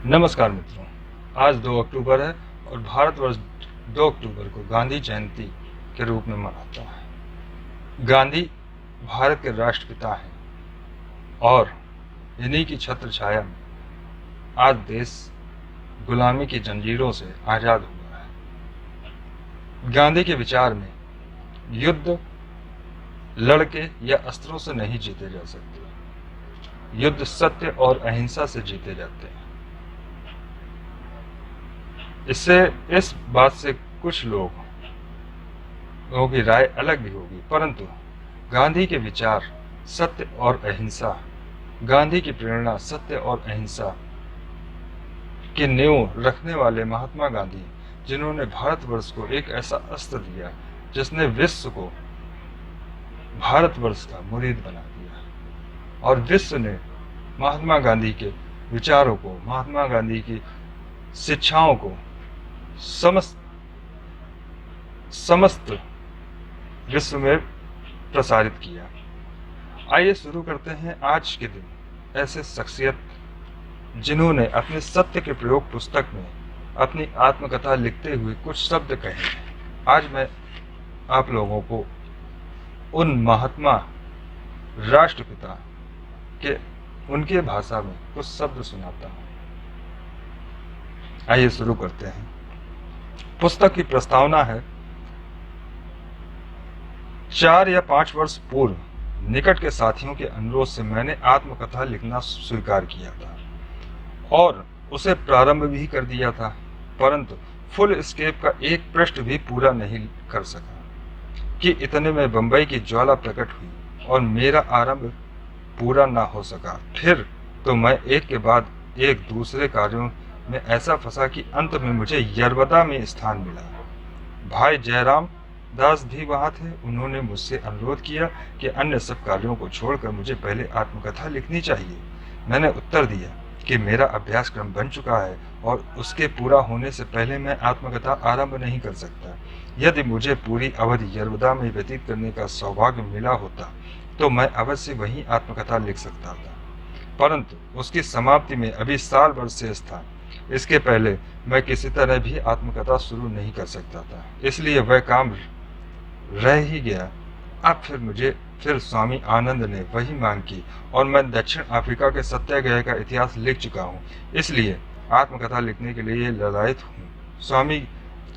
नमस्कार मित्रों, आज 2 अक्टूबर है और भारतवर्ष 2 अक्टूबर को गांधी जयंती के रूप में मनाता है। गांधी भारत के राष्ट्रपिता हैं और इन्हीं की छत्र छाया में आज देश गुलामी की जंजीरों से आज़ाद हुआ है। गांधी के विचार में युद्ध लड़के या अस्त्रों से नहीं जीते जा सकते, युद्ध सत्य और अहिंसा से जीते जाते हैं। इस बात से कुछ लोगों की राय अलग भी होगी, परंतु गांधी के विचार सत्य और अहिंसा, गांधी की प्रेरणा सत्य और अहिंसा की नींव रखने वाले महात्मा गांधी, जिन्होंने भारतवर्ष को एक ऐसा अस्त्र दिया जिसने विश्व को भारतवर्ष का मुरीद बना दिया और विश्व ने महात्मा गांधी के विचारों को, महात्मा गांधी की शिक्षाओं को समस्त विश्व में प्रसारित किया। आइए शुरू करते हैं आज के दिन ऐसे शख्सियत जिन्होंने अपने सत्य के प्रयोग पुस्तक में अपनी आत्मकथा लिखते हुए कुछ शब्द कहे हैं। आज मैं आप लोगों को उन महात्मा राष्ट्रपिता के उनके भाषा में कुछ शब्द सुनाता हूं। आइए शुरू करते हैं। पुस्तक की प्रस्तावना है, 4 या 5 वर्ष पूर्व निकट के साथियों के अनुरोध से मैंने आत्मकथा लिखना स्वीकार किया था और उसे प्रारंभ भी कर दिया था, परंतु फुल स्केप का एक पृष्ठ भी पूरा नहीं कर सका कि इतने में बंबई की ज्वाला प्रकट हुई और मेरा आरंभ पूरा ना हो सका। फिर तो मैं एक के बाद एक दूसरे कार्यों में ऐसा फंसा कि अंत में मुझे यरवदा में स्थान मिला। भाई जयराम दास भी वहां थे। उन्होंने मुझसे अनुरोध किया कि अन्य सब कार्यों को छोड़कर मुझे पहले आत्मकथा लिखनी चाहिए। मैंने उत्तर दिया कि मेरा अभ्यासक्रम बन चुका है और उसके पूरा होने से पहले मैं आत्मकथा आरंभ नहीं कर सकता। यदि मुझे पूरी अवधि यरवदा में व्यतीत करने का सौभाग्य मिला होता तो मैं अवश्य वहीं आत्मकथा लिख सकता था, परंतु उसकी समाप्ति में अभी साल भर शेष था। इसके पहले मैं किसी तरह भी आत्मकथा शुरू नहीं कर सकता था, इसलिए वह काम रह ही गया। अब फिर स्वामी आनंद ने वही मांग की और मैं दक्षिण अफ्रीका के सत्याग्रह का इतिहास लिख चुका हूँ, इसलिए आत्मकथा लिखने के लिए ललायत हूँ। स्वामी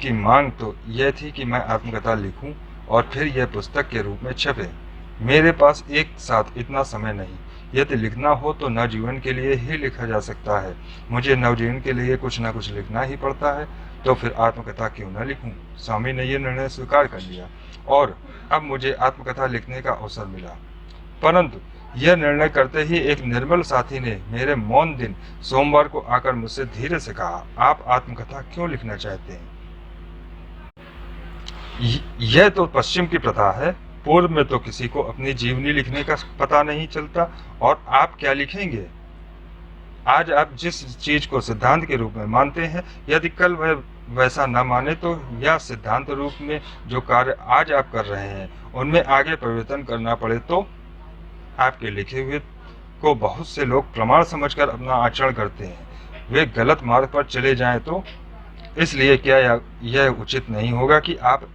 की मांग तो यह थी कि मैं आत्मकथा लिखूं और फिर यह पुस्तक के रूप में छपे। मेरे पास एक साथ इतना समय नहीं। यदि लिखना हो तो नवजीवन के लिए ही लिखा जा सकता है। मुझे नवजीवन के लिए कुछ न कुछ लिखना ही पड़ता है, तो फिर आत्मकथा क्यों न लिखूं। स्वामी ने यह निर्णय स्वीकार कर लिया और अब मुझे आत्मकथा लिखने का अवसर मिला। परंतु यह निर्णय करते ही एक निर्मल साथी ने मेरे मौन दिन सोमवार को आकर मुझसे धीरे से कहा, आप आत्मकथा क्यों लिखना चाहते हैं? यह तो पश्चिम की प्रथा है। पूर्व में तो किसी को अपनी जीवनी लिखने का पता नहीं चलता, और आप क्या लिखेंगे? आज आप जिस चीज को सिद्धांत के रूप में मानते हैं, यदि कल वह वैसा न माने तो या सिद्धांत रूप में जो कार्य आज आप कर रहे हैं उनमें आगे परिवर्तन करना पड़े तो आपके लिखे हुए को बहुत से लोग प्रमाण समझकर अपना आचरण करते हैं। वे गलत मार्ग पर चले जाएं तो इसलिए क्या यह उचित नहीं होगा कि आप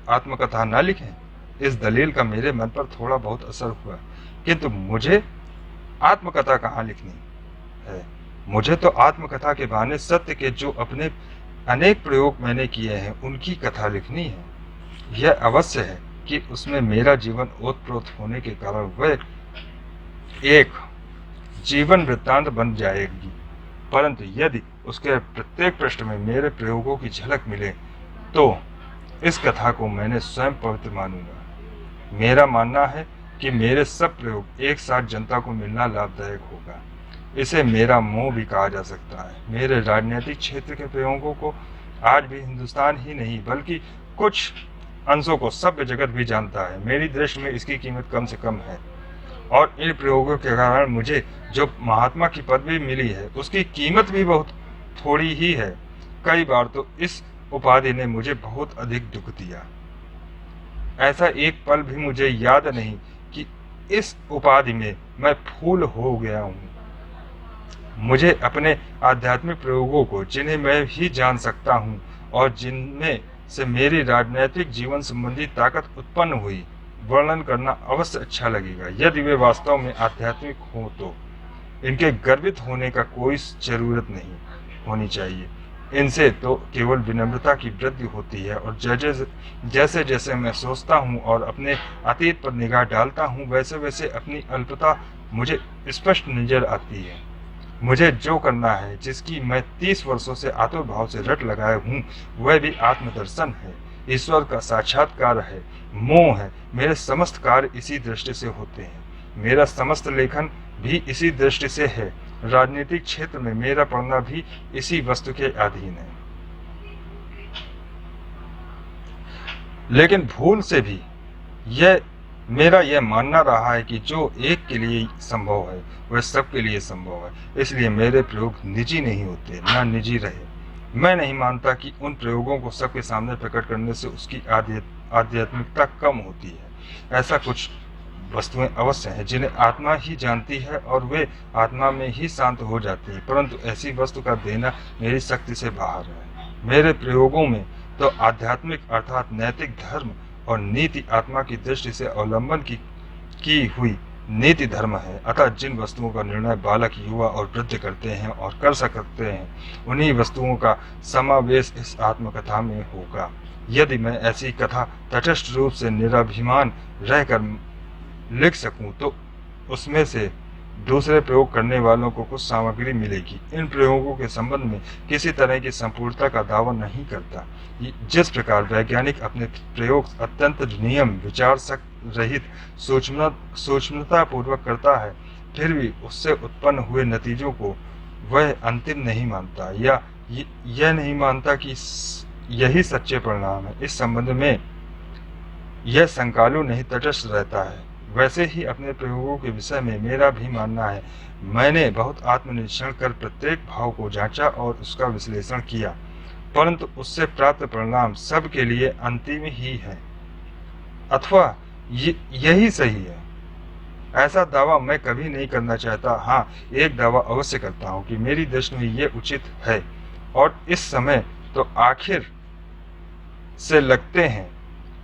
आत्मकथा न लिखें? इस दलील का मेरे मन पर थोड़ा बहुत असर हुआ, किंतु मुझे आत्मकथा कहाँ लिखनी है? मुझे तो आत्मकथा के बहाने सत्य के जो अपने अनेक प्रयोग मैंने किए हैं उनकी कथा लिखनी है। यह अवश्य है कि उसमें मेरा जीवन ओतप्रोत होने के कारण वह एक जीवन वृत्तांत बन जाएगी, परंतु यदि उसके प्रत्येक पृष्ठ में मेरे प्रयोगों की झलक मिले तो इस कथा को मैंने स्वयं पवित्र मानूंगा। मेरा मानना है कि मेरे सब प्रयोग एक साथ जनता को मिलना लाभदायक होगा। इसे मेरा मोह भी कहा जा सकता है। मेरे राजनीतिक क्षेत्र के प्रयोगों को आज भी हिंदुस्तान ही नहीं बल्कि कुछ अंशों को सभ्य जगत भी जानता है। मेरी दृष्टि में इसकी कीमत कम से कम है, और इन प्रयोगों के कारण मुझे जो महात्मा की पदवी मिली है उसकी कीमत भी बहुत थोड़ी ही है। कई बार तो इस उपाधि ने मुझे बहुत अधिक दुख दिया। ऐसा एक पल भी मुझे याद नहीं कि इस उपाधि में मैं फूल हो गया हूँ। मुझे अपने आध्यात्मिक प्रयोगों को, जिन्हें मैं ही जान सकता हूँ और जिनमें से मेरी राजनैतिक जीवन संबंधी ताकत उत्पन्न हुई, वर्णन करना अवश्य अच्छा लगेगा। यदि वे वास्तव में आध्यात्मिक हो तो इनके गर्वित होने का कोई जरूरत नहीं होनी चाहिए। इनसे तो केवल विनम्रता की वृद्धि होती है, और जैसे जैसे मैं सोचता हूँ और अपने अतीत पर निगाह डालता हूँ, वैसे वैसे अपनी अल्पता मुझे स्पष्ट नजर आती है। मुझे जो करना है, जिसकी मैं 30 वर्षों से आतुर भाव से रट लगाए हूँ, वह भी आत्मदर्शन है, ईश्वर का साक्षात्कार है, मोह है। मेरे समस्त कार्य इसी दृष्टि से होते हैं, मेरा समस्त लेखन भी इसी दृष्टि से है, राजनीतिक क्षेत्र में मेरा पढ़ना भी इसी वस्तु के अधीन है। लेकिन भूल से भी मेरा यह मानना रहा है कि जो एक के लिए संभव है वह सबके लिए संभव है, इसलिए मेरे प्रयोग निजी नहीं होते, ना निजी रहे। मैं नहीं मानता कि उन प्रयोगों को सबके सामने प्रकट करने से उसकी आध्यात्मिकता कम होती है। ऐसा कुछ वस्तुएं अवश्य हैं जिन्हें आत्मा ही जानती है और वे आत्मा में ही शांत हो जाती हैं, परंतु ऐसी वस्तु का देना मेरी शक्ति से बाहर है। मेरे प्रयोगों में तो आध्यात्मिक अर्थात नैतिक धर्म और नीति आत्मा की दृष्टि से अवलंबन की हुई नीति धर्म है। अतः जिन वस्तुओं का निर्णय बालक, युवा और वृद्ध करते हैं और कर सकते हैं, उन्हीं वस्तुओं का समावेश इस आत्मकथा में होगा। यदि मैं ऐसी कथा तटस्थ रूप से निराभिमान रहकर लिख सकूं तो उसमें से दूसरे प्रयोग करने वालों को कुछ सामग्री मिलेगी। इन प्रयोगों के संबंध में किसी तरह की संपूर्णता का दावा नहीं करता। जिस प्रकार वैज्ञानिक अपने प्रयोग अत्यंत नियम, विचार रहित, सूक्ष्मता पूर्वक करता है, फिर भी उससे उत्पन्न हुए नतीजों को वह अंतिम नहीं मानता, या यह नहीं मानता कि यही सच्चे परिणाम है। इस संबंध में यह संकालु नहीं तटस्थ रहता है। वैसे ही अपने प्रयोगों के विषय में मेरा भी मानना है। मैंने बहुत आत्मनिरीक्षण कर प्रत्येक भाव को जांचा और उसका विश्लेषण किया, परंतु उससे प्राप्त परिणाम सबके लिए अंतिम ही है, अथवा यही सही है। ऐसा दावा मैं कभी नहीं करना चाहता। हाँ, एक दावा अवश्य करता हूँ कि मेरी दृष्टि में ये उचित है, और इस समय तो आखिर से लगते हैं।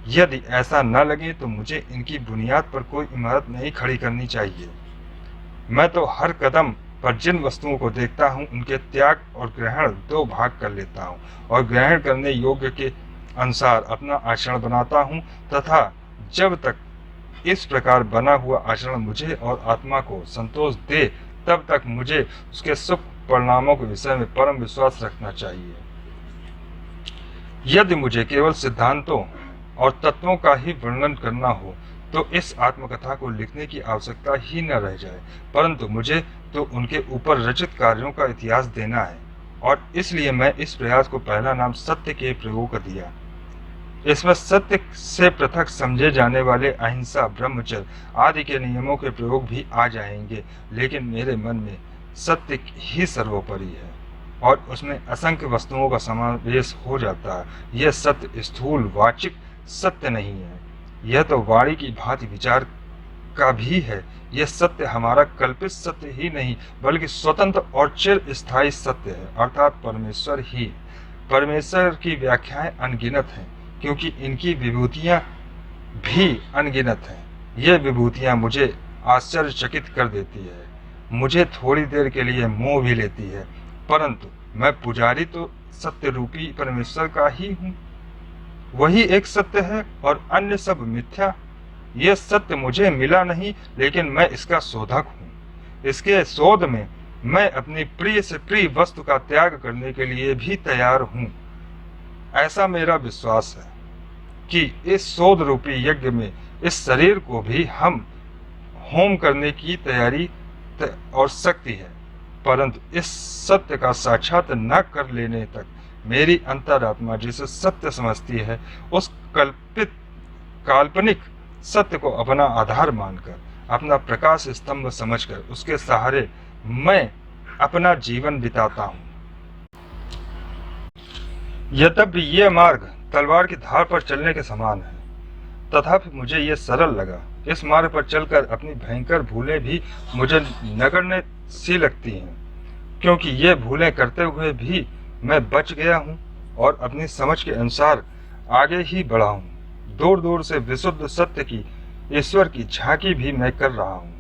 यदि ऐसा न लगे तो मुझे इनकी बुनियाद पर कोई इमारत नहीं खड़ी करनी चाहिए। मैं तो हर कदम पर जिन वस्तुओं को देखता हूँ, उनके त्याग और ग्रहण 2 भाग कर लेता हूँ, और ग्रहण करने योग्य के अनुसार अपना आचरण बनाता हूँ, तथा जब तक इस प्रकार बना हुआ आचरण मुझे और आत्मा को संतोष दे, तब तक मुझे उसके शुभ परिणामों के विषय में परम विश्वास रखना चाहिए। यदि मुझे केवल सिद्धांतों और तत्वों का ही वर्णन करना हो तो इस आत्मकथा को लिखने की आवश्यकता ही न रह जाए, परंतु मुझे तो उनके ऊपर रचित कार्यों का इतिहास देना है, और इसलिए मैं इस प्रयास को पहला नाम सत्य के प्रयोग का दिया। इसमें सत्य से पृथक समझे जाने वाले अहिंसा, ब्रह्मचर्य आदि के नियमों के प्रयोग भी आ जाएंगे, लेकिन मेरे मन में सत्य ही सर्वोपरि है और उसमें असंख्य वस्तुओं का समावेश हो जाता है। यह सत्य स्थूल वाचिक सत्य नहीं है, यह तो वाणी की भांति विचार का भी है। यह सत्य हमारा कल्पित सत्य ही नहीं, बल्कि स्वतंत्र और चिर स्थायी सत्य है, अर्थात परमेश्वर ही। परमेश्वर की व्याख्याएं अनगिनत हैं, क्योंकि इनकी विभूतियां भी अनगिनत हैं। ये विभूतियां मुझे आश्चर्यचकित कर देती है, मुझे थोड़ी देर के लिए मोह भी लेती है, परंतु मैं पुजारी तो सत्य रूपी परमेश्वर का ही हूँ। वही एक सत्य है और अन्य सब मिथ्या। यह सत्य मुझे मिला नहीं, लेकिन मैं इसका शोधक हूँ। इसके शोध में मैं अपनी प्रिय से प्रिय वस्तु का त्याग करने के लिए भी तैयार हूँ। ऐसा मेरा विश्वास है कि इस शोध रूपी यज्ञ में इस शरीर को भी हम होम करने की तैयारी और शक्ति है, परंतु इस सत्य का साक्षात न कर लेने तक मेरी अंतरात्मा जिसे सत्य समझती है, उस काल्पनिक सत्य को अपना आधार मानकर, अपना प्रकाश स्तंभ समझकर उसके सहारे मैं अपना जीवन बिताता हूँ। यद्यपि ये मार्ग तलवार की धार पर चलने के समान है, तथापि मुझे ये सरल लगा। इस मार्ग पर चलकर अपनी भयंकर भूलें भी मुझे नगण्य सी लगती हैं। क्योंकि ये भूलें करते हुए भी मैं बच गया हूँ और अपनी समझ के अनुसार आगे ही बढ़ा हूँ। दूर दूर से विशुद्ध सत्य की, ईश्वर की झांकी भी मैं कर रहा हूँ।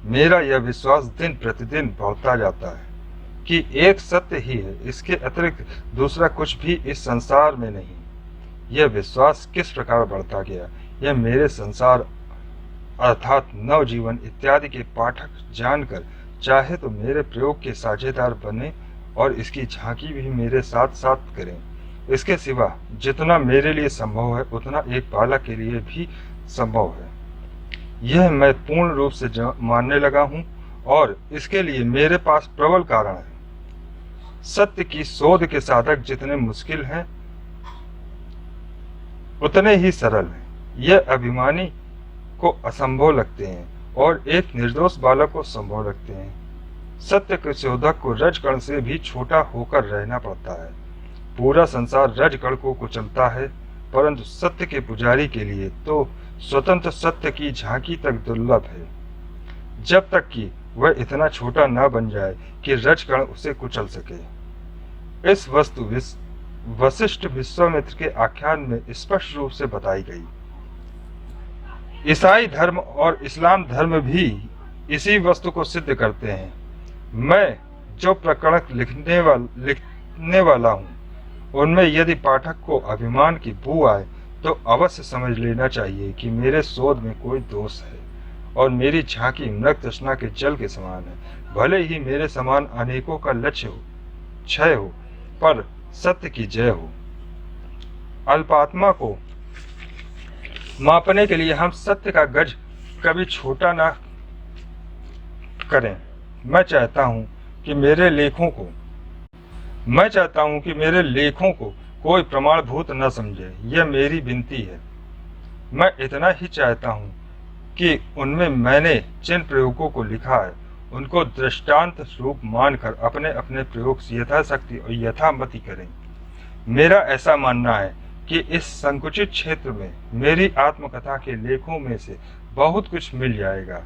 मेरा यह विश्वास दिन प्रतिदिन बढ़ता जाता है कि एक सत्य ही है, इसके अतिरिक्त दूसरा कुछ भी इस संसार में नहीं। यह विश्वास किस प्रकार बढ़ता गया, यह मेरे संसार अर्थात नवजीवन इत्यादि के पाठक जानकर चाहे तो मेरे प्रयोग के साझेदार बने और इसकी झांकी भी मेरे साथ साथ करें। इसके सिवा जितना मेरे लिए संभव है उतना एक बालक के लिए भी संभव है। यह मैं पूर्ण रूप से मानने लगा हूं और इसके लिए मेरे पास प्रबल कारण है। सत्य की शोध के साधक जितने मुश्किल हैं उतने ही सरल हैं। यह अभिमानी को असंभव लगते हैं और एक निर्दोष बालक को संभव लगते हैं। सत्य के शोधक को रजकण से भी छोटा होकर रहना पड़ता है। पूरा संसार रजकण को कुचलता है, परंतु सत्य के पुजारी के लिए तो स्वतंत्र सत्य की झांकी तक दुर्लभ है, जब तक कि वह इतना छोटा न बन जाए कि रजकण उसे कुचल सके। इस वस्तु वशिष्ठ विश्वामित्र के आख्यान में स्पष्ट रूप से बताई गई। ईसाई धर्म और इस्लाम धर्म भी इसी वस्तु को सिद्ध करते हैं। मैं जो प्रकरण लिखने वाला हूँ उनमें यदि पाठक को अभिमान की बू आए तो अवश्य समझ लेना चाहिए कि मेरे शोध में कोई दोष है और मेरी झांकी मृग तृष्णा के जल के समान है। भले ही मेरे समान अनेकों का लक्ष्य हो, क्षय हो, पर सत्य की जय हो। अल्पात्मा को मापने के लिए हम सत्य का गज कभी छोटा ना करें। मैं चाहता हूं कि मेरे लेखों को कोई प्रमाणभूत न समझे, यह मेरी विनती है। मैं इतना ही चाहता हूं कि उनमें मैंने जिन प्रयोगों को लिखा है उनको दृष्टांत रूप मानकर अपने अपने प्रयोग यथाशक्ति और यथामति करें। मेरा ऐसा मानना है कि इस संकुचित क्षेत्र में मेरी आत्मकथा के लेखों में से बहुत कुछ मिल जाएगा,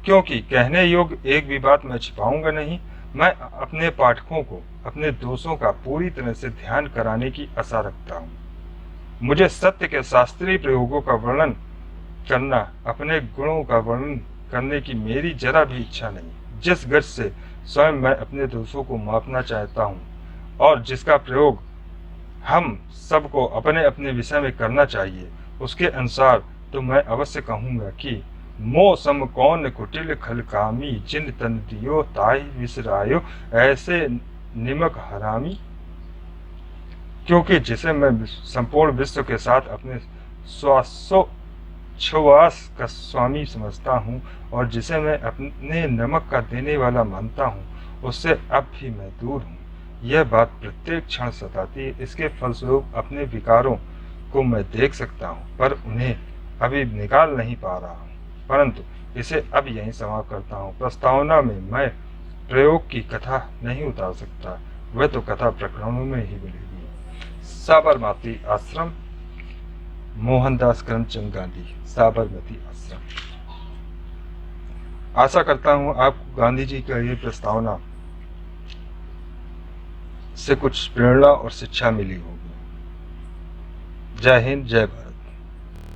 क्योंकि कहने योग्य एक भी बात मैं छिपाऊंगा नहीं। मैं अपने पाठकों को अपने दोषों का पूरी तरह से ध्यान कराने की आशा रखता हूँ। मुझे सत्य के शास्त्रीय प्रयोगों का वर्णन करना, अपने गुणों का वर्णन करने की मेरी जरा भी इच्छा नहीं। जिस गज से स्वयं मैं अपने दोषों को मापना चाहता हूँ और जिसका प्रयोग हम सबको अपने अपने विषय में करना चाहिए, उसके अनुसार तो मैं अवश्य कहूँगा कि मो सम कौन कुटिल खलकामी, जिन तन दियो ताहि विसरायो, ऐसे निमक हरामी। क्योंकि जिसे मैं संपूर्ण विश्व के साथ अपने श्वासोच्छ्वास का स्वामी समझता हूँ और जिसे मैं अपने नमक का देने वाला मानता हूँ, उससे अब भी मैं दूर हूँ। यह बात प्रत्येक क्षण सताती है। इसके फलस्वरूप अपने विकारों को मैं देख सकता हूँ, पर उन्हें अभी निकाल नहीं पा रहा हूँ। परंतु इसे अब यहीं समाप्त करता हूँ। प्रस्तावना में मैं प्रयोग की कथा नहीं उतार सकता, वह तो कथा प्रकरणों में ही मिलेगी। साबरमती आश्रम, मोहनदास करमचंद गांधी, साबरमती आश्रम। आशा करता हूँ आपको गांधी जी का ये प्रस्तावना से कुछ प्रेरणा और शिक्षा मिली होगी। जय हिंद, जय भारत।